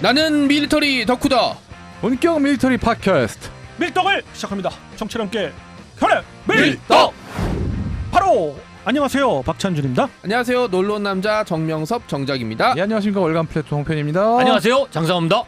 나는 밀리터리 덕후다. 본격 밀리터리 팟캐스트 밀떡을 시작합니다. 청취자 함께 혈액 밀떡! 바로 안녕하세요, 박찬준입니다. 안녕하세요. 놀러온 남자 정명섭 정작입니다. 예, 안녕하십니까. 월간 플랫폼 홍편입니다. 안녕하세요, 장상호입니다.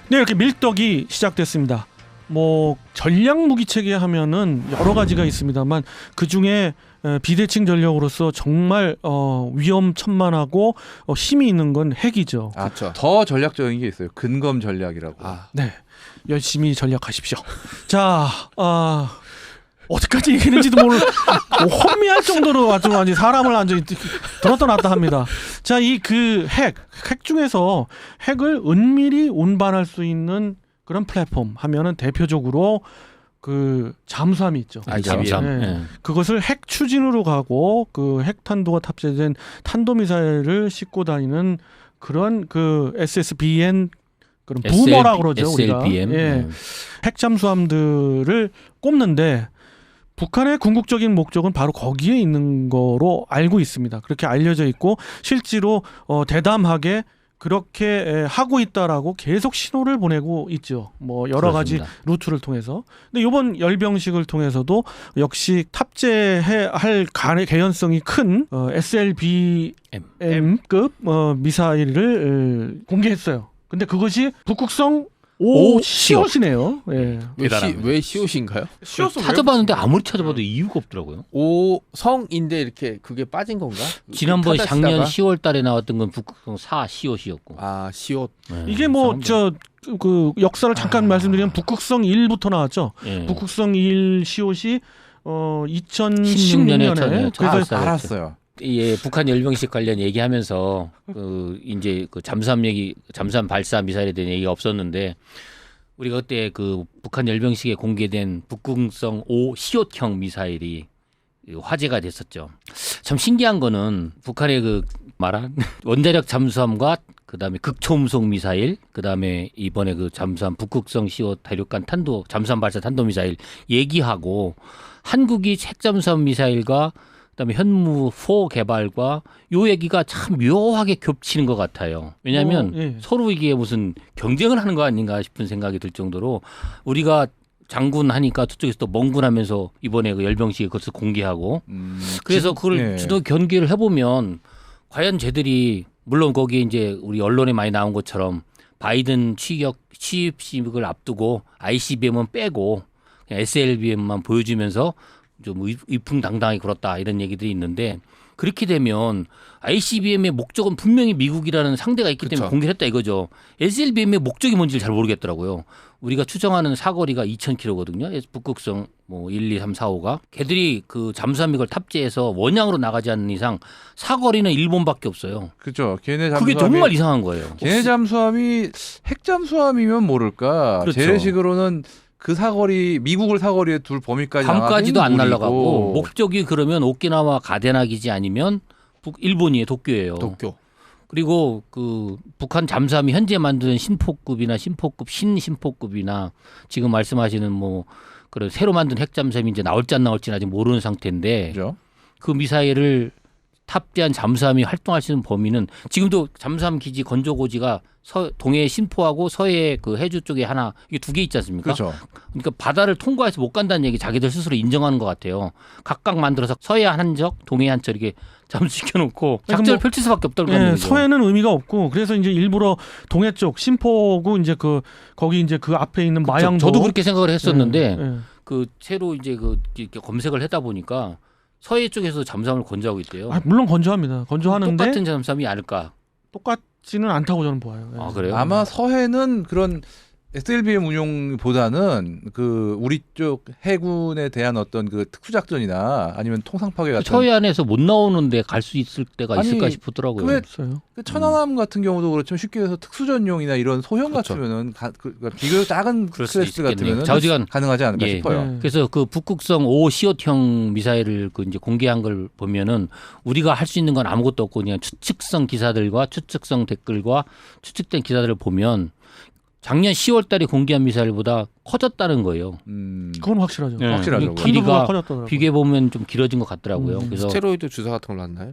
네, 이렇게 밀떡이 시작됐습니다. 뭐 전략 무기 체계 하면은 여러 가지가 있습니다만 그 중에 비대칭 전력으로서 정말 위험천만하고 힘이 있는 건 핵이죠. 그렇죠. 더 전략적인 게 있어요. 근검 전략이라고. 네, 열심히 전략하십시오. 자, 어디까지 얘기했는지도 모르 혼미할 정도로 아주 사람을 완전히 들었다 놨다 합니다. 자, 이 그 핵 중에서 핵을 은밀히 운반할 수 있는 그런 플랫폼 하면은 대표적으로 그 잠수함이 있죠. 잠수함. 네. 네. 그것을 핵 추진으로 가고 그 핵탄두가 탑재된 탄도미사일을 싣고 다니는 그런 그 SSBN 그런 부머라고 그러죠. SLBM. 우리가. 예. 핵 잠수함들을 꼽는데 북한의 궁극적인 목적은 바로 거기에 있는 거로 알고 있습니다. 그렇게 알려져 있고 실제로 대담하게 그렇게 하고 있다라고 계속 신호를 보내고 있죠. 뭐 여러 그렇습니다. 가지 루트를 통해서. 근데 이번 열병식을 통해서도 역시 탑재할 개연성이 큰 SLBM급 미사일을 공개했어요. 근데 그것이 북극성 5 시옷이네요. 예. 왜 시옷인가요? 찾아봤는데 아무리 찾아봐도 이유가 없더라고요. 5성인데 이렇게 그게 빠진 건가? 지난번 타다 작년 치다가? 10월 달에 나왔던 건 북극성 4 시옷이었고. 아, 시옷. 네, 이게 뭐 그 역사를 잠깐 말씀드리면 북극성 1부터 나왔죠. 예. 북극성 1 시옷이 2016년에 그래서 알았어요. 예, 북한 열병식 관련 얘기하면서 그 이제 그 잠수함 얘기, 잠수함 발사 미사일에 대한 얘기가 없었는데 우리가 그때 그 북한 열병식에 공개된 북극성 5 시옷형 미사일이 화제가 됐었죠. 참 신기한 거는 북한의 그 말한 원자력 잠수함과 그다음에 극초음속 미사일, 그다음에 이번에 그 잠수함 북극성 시옷 대륙간 탄도 잠수함 발사 탄도 미사일 얘기하고 한국이 핵잠수함 미사일과 그다음에 현무 4 개발과 요 얘기가 참 묘하게 겹치는 것 같아요. 왜냐하면 예. 서로 이게 무슨 경쟁을 하는 거 아닌가 싶은 생각이 들 정도로 우리가 장군 하니까 저쪽에서 또 멍군하면서 이번에 그 열병식에 그것을 공개하고 그래서 그걸 주도 경계를 해보면 과연 쟤들이 물론 거기에 이제 우리 언론에 많이 나온 것처럼 바이든 취임식을 앞두고 ICBM은 빼고 그냥 SLBM만 보여주면서 좀 위풍당당하게 굴었다 이런 얘기들이 있는데 그렇게 되면 ICBM의 목적은 분명히 미국이라는 상대가 있기 때문에 그렇죠. 공개를 했다 이거죠. SLBM의 목적이 뭔지를 잘 모르겠더라고요. 우리가 추정하는 사거리가 2,000km거든요. 북극성 뭐 1, 2, 3, 4, 5가. 걔들이 그 잠수함 이걸 탑재해서 원양으로 나가지 않는 이상 사거리는 일본밖에 없어요. 그렇죠. 걔네 잠수함이 그게 정말 이상한 거예요. 걔네 잠수함이 핵 잠수함이면 모를까. 그렇죠. 재래식으로는 그 사거리 미국을 사거리에 둘 범위까지 밤까지도 안 나가는 날아가고 무리고. 목적이 그러면 오키나와 가데나 기지 아니면 일본이에요. 도쿄예요. 도쿄. 그리고 그 북한 잠수함이 현재 만드는 신포급이나 신신포급이나 지금 말씀하시는 뭐 그런 새로 만든 핵잠수함이 이제 나올지 안 나올지는 아직 모르는 상태인데 그죠? 그 미사일을 탑재한 잠수함이 활동할 수 있는 범위는 지금도 잠수함 기지 건조고지가 동해 신포하고 서해 그 해주 쪽에 하나 이게 두 개 있지 않습니까? 그렇죠. 그러니까 바다를 통과해서 못 간다는 얘기 자기들 스스로 인정하는 것 같아요. 각각 만들어서 서해 한적, 동해 한적 이렇게 잠수시켜놓고 작전을 펼칠 수밖에 없다고 그러는 거죠. 서해는 의미가 없고 그래서 이제 일부러 동해 쪽 신포구 이제 그 거기 이제 그 앞에 있는 마양도 저도 그렇게 생각을 했었는데 예. 그 새로 이제 그 이렇게 검색을 하다 보니까 서해 쪽에서 잠수함을 건조하고 있대요. 물론 건조합니다. 건조하는데 똑같은 잠수함이 아닐까? 똑같지는 않다고 저는 보아요. 예. 아 그래요? 아마 서해는 그런 SLBM 운용보다는 그 우리 쪽 해군에 대한 어떤 그 특수작전이나 아니면 통상 파괴 같은 서해 안에서 못 나오는데 갈 수 있을 때가 아니, 있을까 싶더라고요. 왜 없어요. 그 천안함 같은 경우도 그렇지만 쉽게 해서 특수전용이나 이런 소형 그렇죠. 같으면은 비교적 작은 그럴 수도 클래스 같으면은 있겠네요. 좌우지간 가능하지 않을까 예. 싶어요. 네. 그래서 그 북극성 5 시옷형 미사일을 그 이제 공개한 걸 보면은 우리가 할 수 있는 건 아무것도 없고 그냥 추측성 기사들과 추측성 댓글과 추측된 기사들을 보면 작년 10월달에 공개한 미사일보다 커졌다는 거예요. 그건 확실하죠. 네. 확실하죠. 길이가 커졌더라고요. 비교해 보면 좀 길어진 것 같더라고요. 그래서 스테로이드 주사 같은 걸 놨나요?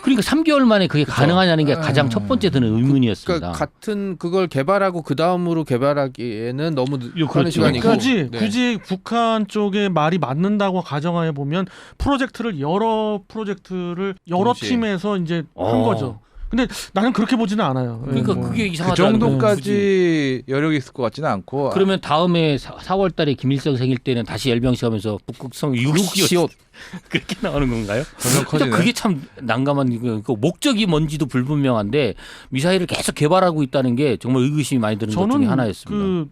그러니까 3개월 만에 그게 가능하냐는 게 가장 음. 첫 번째 드는 의문이었습니다. 그러니까 같은 그걸 개발하고 그 다음으로 개발하기에는 너무 하는 그렇죠. 시간이고. 굳이 네. 굳이 북한 쪽의 말이 맞는다고 가정하에 보면 여러 프로젝트를 여러 동시에. 팀에서 이제 한 어. 거죠. 근데 나는 그렇게 보지는 않아요. 그러니까 뭐. 그게 그 이상하다는 거예요. 정도까지 여력이 있을 것 같지는 않고. 그러면 다음에 4월달에 김일성 생일 때는 다시 열병식 하면서 북극성 6.25 그렇게 나오는 건가요? 점점 커지네. 그러니까 그게 참 난감한 그 목적이 뭔지도 불분명한데 미사일을 계속 개발하고 있다는 게 정말 의구심이 많이 드는 것 중에 저는 하나였습니다.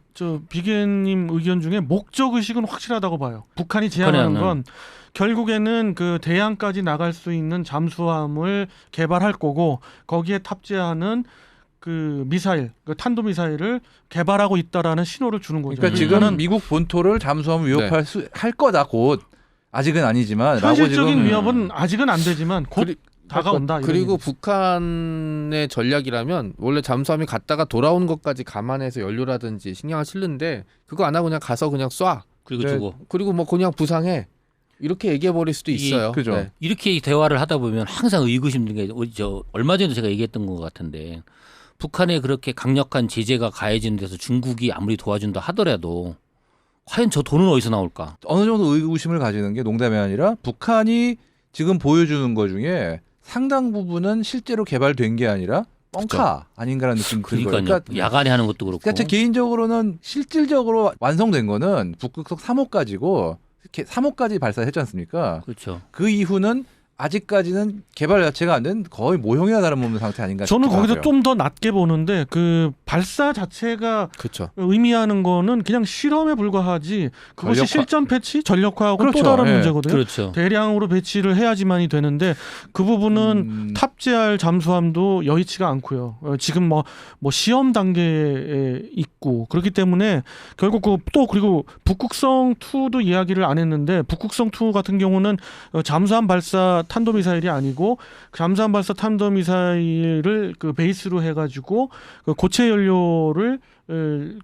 비계님 의견 중에 목적 의식은 확실하다고 봐요. 북한이 제안하는 건 결국에는 그 대양까지 나갈 수 있는 잠수함을 개발할 거고 거기에 탑재하는 그 미사일, 그 탄도 미사일을 개발하고 있다라는 신호를 주는 거죠. 그러니까 지금 미국 본토를 잠수함을 위협할 할 거다 곧. 아직은 아니지만 라고 현실적인 지금 위협은 아직은 안 되지만 곧 다가온다. 이런 그리고 얘기죠. 북한의 전략이라면 원래 잠수함이 갔다가 돌아오는 것까지 감안해서 연료라든지 신경을 쓰는데 그거 안 하고 그냥 가서 그냥 쏴. 그리고 네. 주고 그리고 뭐 그냥 부상해. 이렇게 얘기해 버릴 수도 있어요. 그죠. 네. 이렇게 대화를 하다 보면 항상 의구심 드는 게 얼마 전에도 제가 얘기했던 것 같은데 북한에 그렇게 강력한 제재가 가해지는 데서 중국이 아무리 도와준다 하더라도 과연 저 돈은 어디서 나올까? 어느 정도 의구심을 가지는 게 농담이 아니라 북한이 지금 보여주는 것 중에 상당 부분은 실제로 개발된 게 아니라 뻥카 아닌가라는 느낌이 들고요. 그러니까요. 야간에 하는 것도 그렇고. 그러니까 제 개인적으로는 실질적으로 완성된 거는 북극성 3호까지고 3호까지 발사했지 않습니까? 그렇죠. 그 이후는 아직까지는 개발 자체가 안 된 거의 모형이나 다름없는 상태 아닌가 저는 싶기도 거기서 하고요. 좀 더 낮게 보는데 그 발사 자체가 그렇죠. 의미하는 거는 그냥 실험에 불과하지 그것이 전력화. 실전 배치, 전력화하고 그렇죠. 또 다른 예. 문제거든요. 그렇죠. 대량으로 배치를 해야지만이 되는데 그 부분은 탑재할 잠수함도 여의치가 않고요. 지금 뭐 시험 단계에 있고 그렇기 때문에 결국 그리고 북극성 2도 이야기를 안 했는데 북극성 2 같은 경우는 잠수함 발사 탄도미사일이 아니고 잠수함 발사 탄도미사일을 그 베이스로 해가지고 그 고체 연료를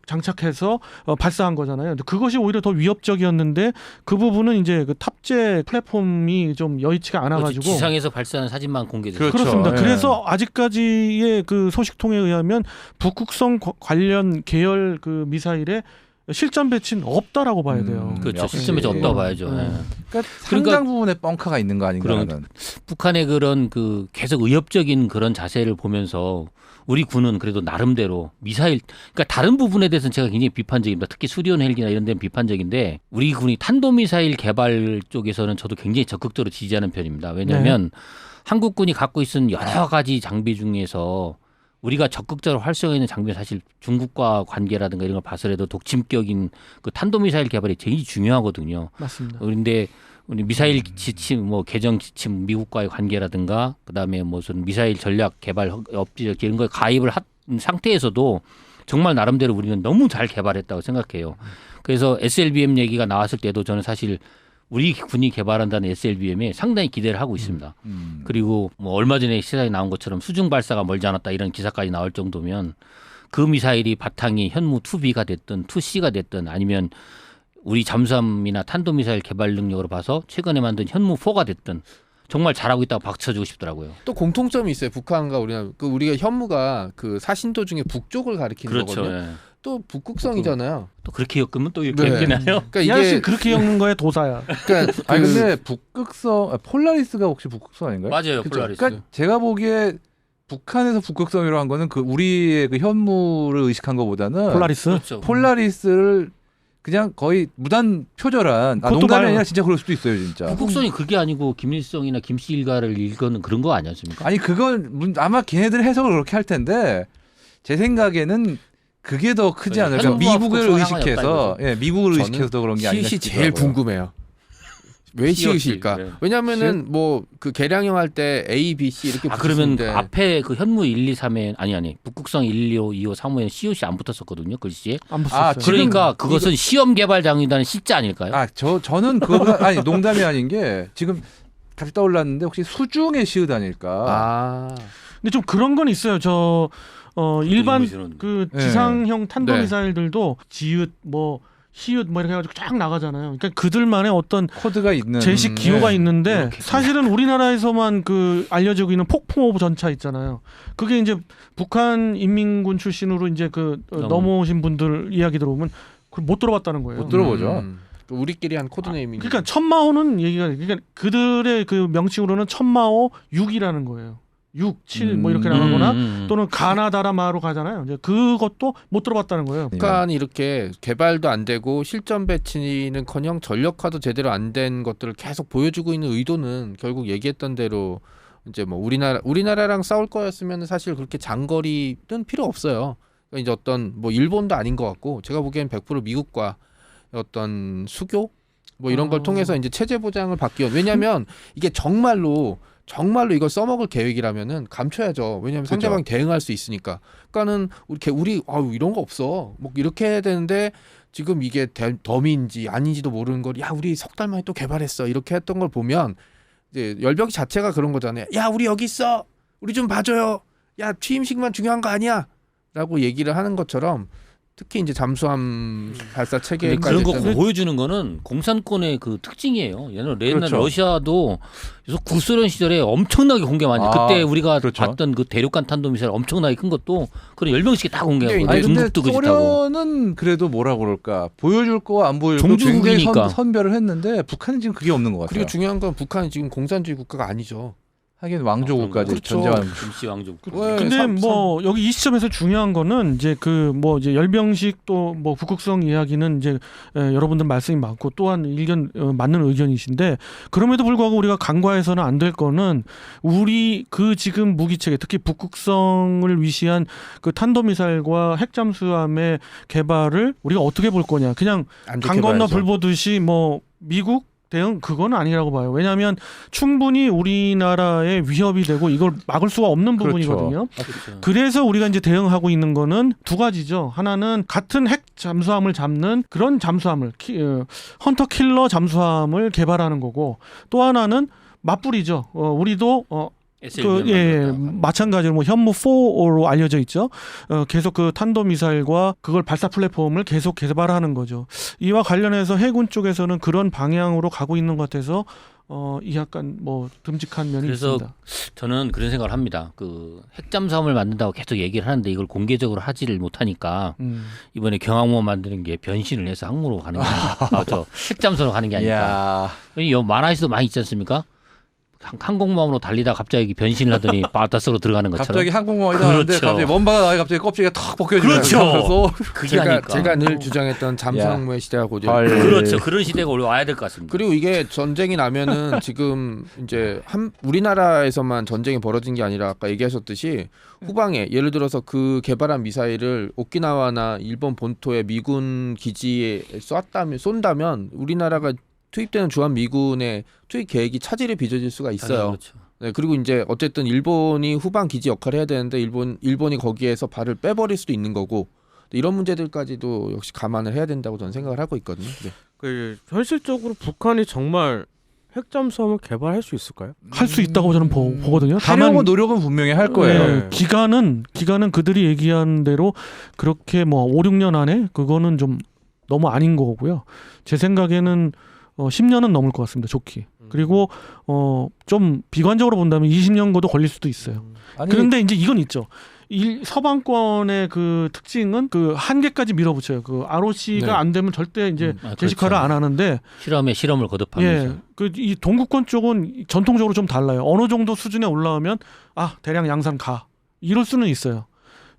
장착해서 발사한 거잖아요. 근데 그것이 오히려 더 위협적이었는데 그 부분은 이제 그 탑재 플랫폼이 좀 여의치가 않아가지고 지상에서 발사하는 사진만 공개됐어요. 그렇죠. 그렇습니다. 예. 그래서 아직까지의 그 소식통에 의하면 북극성 관련 계열 그 미사일에 실전 배치는 없다라고 봐야 돼요. 그렇죠. 역시. 실전 배치 없다고 봐야죠. 예. 그러니까 그러니까- 상당 부분에 뻥카가 있는 거 아닌가라는. 북한의 그런 그 계속 의협적인 그런 자세를 보면서 우리 군은 그래도 나름대로 미사일, 그러니까 다른 부분에 대해서는 제가 굉장히 비판적입니다. 특히 수리온 헬기나 이런 데는 비판적인데 우리 군이 탄도미사일 개발 쪽에서는 저도 굉장히 적극적으로 지지하는 편입니다. 왜냐하면 한국군이 갖고 있는 여러 가지 장비 중에서 우리가 적극적으로 활성화하는 장비는 사실 중국과 관계라든가 이런 걸 봐서라도 독침격인 그 탄도미사일 개발이 제일 중요하거든요. 맞습니다. 그런데 우리 미사일 지침, 뭐 개정 지침, 미국과의 관계라든가 그다음에 무슨 미사일 전략 개발 업체 이런 걸 가입을 한 상태에서도 정말 나름대로 우리는 너무 잘 개발했다고 생각해요. 그래서 SLBM 얘기가 나왔을 때도 저는 사실 우리 군이 개발한다는 SLBM에 상당히 기대를 하고 있습니다. 그리고 뭐 얼마 전에 시사에 나온 것처럼 수중 발사가 멀지 않았다 이런 기사까지 나올 정도면 그 미사일이 바탕이 현무 2B가 됐든 2C가 됐든 아니면 우리 잠수함이나 탄도미사일 개발 능력으로 봐서 최근에 만든 현무 4가 됐든 정말 잘하고 있다고 박쳐주고 싶더라고요. 또 공통점이 있어요. 북한과 우리가 우리가 현무가 그 사신도 중에 북쪽을 가리키는 그렇죠. 거거든요. 예. 또 북극성이잖아요. 또 그렇게 엮으면 또 이렇게 네. 엮이나요? 그러니까 이게 이게 그렇게 엮는 거에 도사야. 그러니까 아니 근데 북극성 폴라리스가 혹시 북극성 아닌가요? 맞아요. 그죠. 폴라리스. 그러니까 제가 보기에 북한에서 북극성이라고 한 거는 그 우리의 그 현무를 의식한 것보다는 폴라리스. 그렇죠. 폴라리스를 그냥 거의 무단 표절한 그것도 농담이 말이야. 아니라 진짜 그럴 수도 있어요 진짜. 북극성이 그게 아니고 김일성이나 김씨 일가를 일거는 그런 거 아니었습니까? 아니 그건 아마 걔네들 해석을 그렇게 할 텐데 제 생각에는 그게 더 크지 않을까. 현무와 미국을 북극성은 상관이 의식해서 없다 예, 미국을 저는 의식해서 더 그런 게 아니라 시옷이 싶기도 제일 하고요. 궁금해요. 왜 시옷이, 시옷일까? 네. 왜냐면은 뭐 그 개량형 할 때 A, B, C 이렇게 그러면 붙였는데 앞에 그 현무 1, 2, 3에 아니 북극성 1, 2, 5, 2, 5, 3호에는 COC 안 붙었었거든요. 글씨에. 안 붙었어요. 지금 그러니까 그것은 시험 개발장이라는 C자 아닐까요? 저는 그거가 아니 농담이 아닌 게 지금 다시 떠올랐는데 혹시 수중의 시읒 아닐까? 아 근데 좀 그런 건 있어요. 일반 이무시는. 그 네. 지상형 탄도 네. 미사일들도 지읒 뭐 히읗 뭐 이렇게 해가지고 쫙 나가잖아요. 그러니까 그들만의 어떤 코드가 있는 제식 기호가 네. 있는데 이렇게. 사실은 우리나라에서만 그 알려지고 있는 폭풍 오브 전차 있잖아요. 그게 이제 북한 인민군 출신으로 이제 그 넘어오신 분들 이야기 들어보면 그걸 못 들어봤다는 거예요. 못 들어보죠. 우리끼리 한 코드네이밍. 그러니까 천마호는 얘기가 그러니까 그들의 그 명칭으로는 천마호 6이라는 거예요. 6, 7 뭐 이렇게 나가거나 또는 가나다라마로 가잖아요. 이제 그것도 못 들어봤다는 거예요. 북한이 이렇게 개발도 안 되고 실전 배치는커녕 전력화도 제대로 안 된 것들을 계속 보여주고 있는 의도는 결국 얘기했던 대로 이제 뭐 우리나라랑 싸울 거였으면 사실 그렇게 장거리는 필요 없어요. 그러니까 이제 어떤 뭐 일본도 아닌 것 같고 제가 보기엔 100% 미국과 어떤 수교 뭐 이런 걸 통해서 이제 체제 보장을 받기 위한 왜냐하면 이게 정말로 이걸 써먹을 계획이라면은 감춰야죠. 왜냐하면 그렇죠. 상대방이 대응할 수 있으니까. 그러니까는 우리 이런 거 없어. 뭐 이렇게 해야 되는데 지금 이게 덤인지 아닌지도 모르는 걸 야 우리 석 달 만에 또 개발했어. 이렇게 했던 걸 보면 이제 열병 자체가 그런 거잖아요. 야 우리 여기 있어. 우리 좀 봐줘요. 야 취임식만 중요한 거 아니야.라고 얘기를 하는 것처럼. 특히 이제 잠수함 발사 체계까지 그런 거 했다는 보여주는 거는 공산권의 그 특징이에요. 옛날 그렇죠. 러시아도 구소련 시절에 엄청나게 공개 많이. 그때 우리가 그렇죠. 봤던 그 대륙간 탄도미사일 엄청나게 큰 것도 그런 열병식에 다 공개하고 아니 근데 중국도 그 짓하고. 소련은 그래도 뭐라 그럴까 보여줄 거 안 보여줄 거 굉장히 종주국이니까. 선별을 했는데 북한은 지금 그게 없는 것 같아요. 그리고 중요한 건 북한이 지금 공산주의 국가가 아니죠. 하긴 왕조국까지 그렇죠. 전제하는 김씨 왕족. 근데 뭐 여기 이 시점에서 중요한 거는 이제 그 뭐 이제 열병식 또 뭐 북극성 이야기는 이제 여러분들 말씀이 많고 또한 의견 맞는 의견이신데 그럼에도 불구하고 우리가 간과해서는 안 될 거는 우리 그 지금 무기 체계 특히 북극성을 위시한 그 탄도미사일과 핵잠수함의 개발을 우리가 어떻게 볼 거냐 그냥 안 강 좋게 건너 봐야죠. 불 보듯이 뭐 미국 대응 그건 아니라고 봐요. 왜냐하면 충분히 우리나라의 위협이 되고 이걸 막을 수가 없는 그렇죠. 부분이거든요. 그렇죠. 그래서 우리가 이제 대응하고 있는 거는 두 가지죠. 하나는 같은 핵 잠수함을 잡는 그런 잠수함을 헌터 킬러 잠수함을 개발하는 거고 또 하나는 맞불이죠. 우리도 마찬가지로 뭐 현무 4로 알려져 있죠. 계속 그 탄도 미사일과 그걸 발사 플랫폼을 계속 개발하는 거죠. 이와 관련해서 해군 쪽에서는 그런 방향으로 가고 있는 것 같아서 이 약간 뭐 듬직한 면이 그래서 있습니다. 저는 그런 생각을 합니다. 그 핵잠수함을 만든다고 계속 얘기를 하는데 이걸 공개적으로 하지를 못하니까 이번에 경항모 만드는 게 변신을 해서 항모로 가는 게 아니라 저 핵잠수함으로 가는 게 아니라 만화에서도 많이 있지 않습니까? 항공모함으로 달리다 갑자기 변신을 하더니 바닷속으로 들어가는 것처럼. 갑자기 항공모함이 나왔는데 그렇죠. 갑자기 먼바가 나와 갑자기 껍질이 탁 벗겨지는 그렇죠. 그게 아닐까. 제가 늘 주장했던 잠수함의 시대가 고죠. 그렇죠. 그런 시대가 와야 될 것 같습니다. 그리고 이게 전쟁이 나면은 지금 이제 우리나라에서만 전쟁이 벌어진 게 아니라 아까 얘기하셨듯이 후방에 예를 들어서 그 개발한 미사일을 오키나와나 일본 본토의 미군 기지에 쏜다면 우리나라가 투입되는 주한 미군의 투입 계획이 차질이 빚어질 수가 있어요. 그렇죠. 네, 그리고 이제 어쨌든 일본이 후방 기지 역할을 해야 되는데 일본이 거기에서 발을 빼버릴 수도 있는 거고 이런 문제들까지도 역시 감안을 해야 된다고 저는 생각을 하고 있거든요. 네. 그 현실적으로 북한이 정말 핵잠수함을 개발할 수 있을까요? 할 수 있다고 저는 보거든요. 하려고 노력은 분명히 할 거예요. 기간은 그들이 얘기한 대로 그렇게 뭐 5, 6년 안에 그거는 좀 너무 아닌 거고요. 제 생각에는 10년은 넘을 것 같습니다. 좋기. 그리고 좀 비관적으로 본다면 20년고도 걸릴 수도 있어요. 아니, 그런데 이제 이건 있죠. 서방권의 그 특징은 그 한계까지 밀어붙여요. 그 ROC가 네. 안 되면 절대 이제 그렇죠. 제식화를 안 하는데 실험에 실험을 거듭하면서. 이 동구권 쪽은 전통적으로 좀 달라요. 어느 정도 수준에 올라오면 대량 양산 가. 이럴 수는 있어요.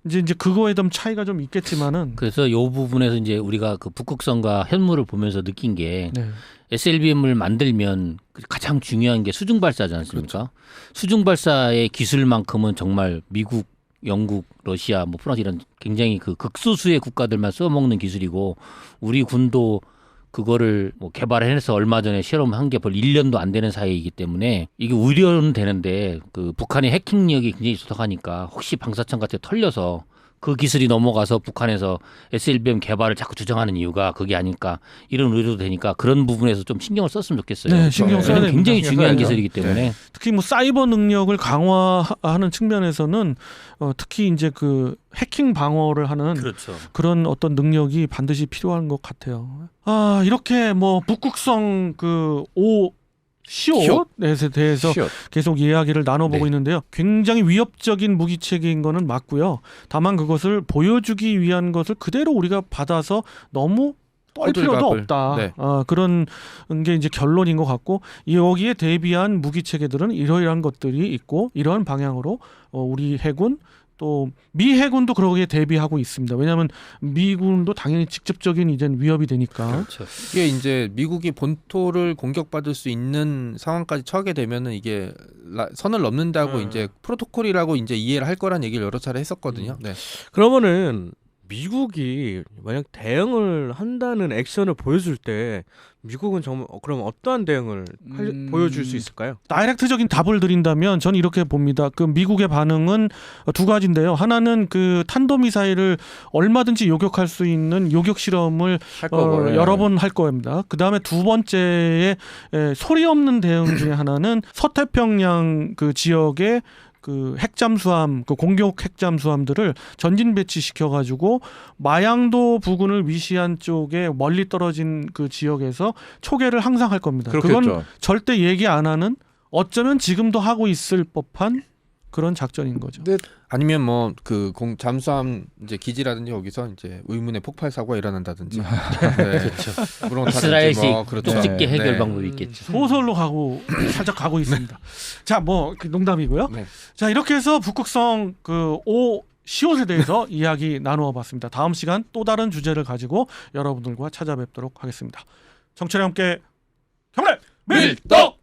이제 그거에 대한 차이가 좀 있겠지만은 그래서 이 부분에서 이제 우리가 그 북극성과 현무를 보면서 느낀 게 네. SLBM을 만들면 가장 중요한 게 수중 발사지 않습니까? 수중 발사의 기술만큼은 정말 미국, 영국, 러시아, 뭐 프랑스 이런 굉장히 그 극소수의 국가들만 써먹는 기술이고 우리 군도 그거를 뭐 개발해서 얼마 전에 실험한 게 벌 1년도 안 되는 사이이기 때문에 이게 우려는 되는데 그 북한의 해킹력이 굉장히 좋다하니까 혹시 방사청 같은 데 털려서 그 기술이 넘어가서 북한에서 SLBM 개발을 자꾸 주장하는 이유가 그게 아닐까 이런 의도도 되니까 그런 부분에서 좀 신경을 썼으면 좋겠어요. 네, 신경 써야 됩니다. 굉장히 중요한 써야죠. 기술이기 때문에 특히 뭐 사이버 능력을 강화하는 측면에서는 특히 이제 그 해킹 방어를 하는 그렇죠. 그런 어떤 능력이 반드시 필요한 것 같아요. 아 이렇게 뭐 북극성 그 시옷에 대해서 시옷. 계속 이야기를 나눠보고 네. 있는데요. 굉장히 위협적인 무기 체계인 거는 맞고요. 다만 그것을 보여주기 위한 것을 그대로 우리가 받아서 너무 뻘 필요도 호들갑을. 없다. 네. 그런 게 이제 결론인 것 같고 여기에 대비한 무기 체계들은 이러이러한 것들이 있고 이러한 방향으로 우리 해군 또 미 해군도 그러기에 대비하고 있습니다. 왜냐하면 미군도 당연히 직접적인 이제 위협이 되니까. 그렇죠. 이게 이제 미국이 본토를 공격받을 수 있는 상황까지 처하게 되면은 이게 선을 넘는다고 이제 프로토콜이라고 이제 이해를 할 거란 얘기를 여러 차례 했었거든요. 네. 그러면은 미국이 만약 대응을 한다는 액션을 보여줄 때 미국은 정말 그럼 어떠한 대응을 보여줄 수 있을까요? 다이렉트적인 답을 드린다면 저는 이렇게 봅니다. 그 미국의 반응은 두 가지인데요. 하나는 그 탄도미사일을 얼마든지 요격할 수 있는 요격 실험을 할 거고요. 여러 번 할 겁니다. 그 다음에 두 번째에 소리 없는 대응 중에 하나는 서태평양 그 지역에 그 핵잠수함, 그 공격 핵잠수함들을 전진 배치시켜 가지고 마양도 부근을 위시한 쪽에 멀리 떨어진 그 지역에서 초계를 항상 할 겁니다. 그렇겠죠. 그건 절대 얘기 안 하는 어쩌면 지금도 하고 있을 법한 그런 작전인 거죠. 근데 아니면 뭐 그 잠수함 이제 기지라든지 여기서 이제 의문의 폭발 사고가 일어난다든지. 네. 그렇죠. 그런 이스라엘식 뭐 그렇죠. 쪽집게 네. 해결 네. 방법이 있겠죠. 소설로 가고 살짝 가고 있습니다. 자, 뭐 농담이고요. 네. 자, 이렇게 해서 북극성 그 시옷에 대해서 이야기 나누어 봤습니다. 다음 시간 또 다른 주제를 가지고 여러분들과 찾아뵙도록 하겠습니다. 정철이 함께 경례 밀떡!